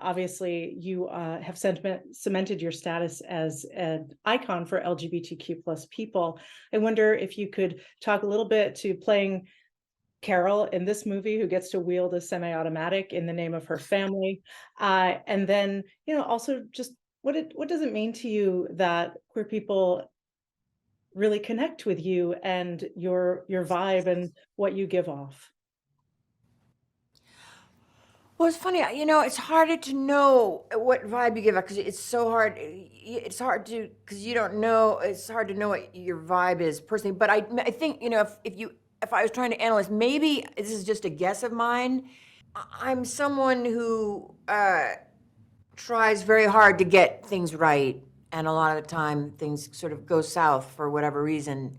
obviously you have cemented your status as an icon for LGBTQ plus people. I wonder if you could talk a little bit to playing Carol in this movie, who gets to wield a semi-automatic in the name of her family, and then also just what does it mean to you that queer people really connect with you and your vibe and what you give off? Well, it's funny, it's harder to know what vibe you give out because it's so hard. It's hard to, because you don't know, it's hard to know what your vibe is personally. But I think, if I was trying to analyze, maybe this is just a guess of mine. I'm someone who tries very hard to get things right. And a lot of the time things sort of go south for whatever reason.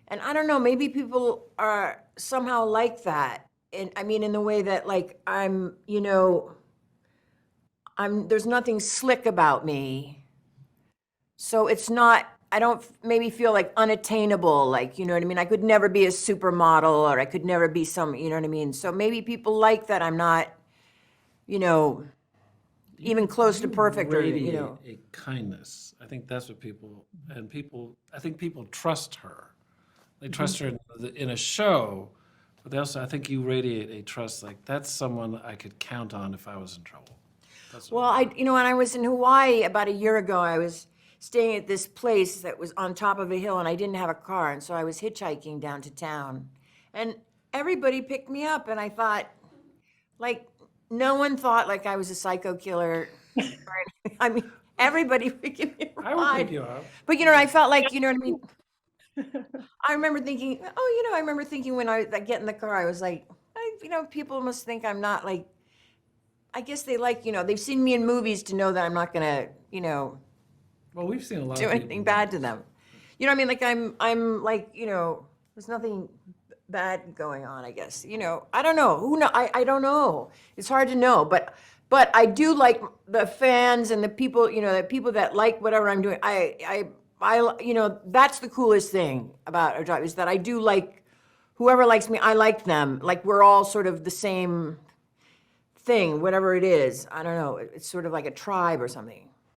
And I don't know, maybe people are somehow like that. And I mean, in the way that like there's nothing slick about me. So it's not, I don't maybe feel like unattainable, like, you know what I mean? I could never be a supermodel, or I could never be some, you know what I mean? So maybe people like that I'm not, even close to perfect, or, radiate a kindness. I think that's what I think people trust her. They trust her in a show, but they also, I think you radiate a trust, like that's someone I could count on if I was in trouble. Well, when I was in Hawaii about a year ago, I was staying at this place that was on top of a hill, and I didn't have a car, and so I was hitchhiking down to town, and everybody picked me up, and I thought, like, no one thought like I was a psycho killer. Or anything. I mean, everybody would give me a ride. I would pick you up. But I felt like, you know what I mean? I remember thinking, when I get in the car, I was like, people must think I'm not like, I guess they like, they've seen me in movies to know that I'm not gonna, Well, we've seen a lot do of anything people. bad to them. You know what I mean? Like I'm like, there's nothing bad going on, I guess. I don't know. I don't know. It's hard to know, but I do like the fans and the people, the people that like whatever I'm doing. I that's the coolest thing about our job, is that I do like whoever likes me, I like them. Like we're all sort of the same thing, whatever it is. I don't know. It's sort of like a tribe or something.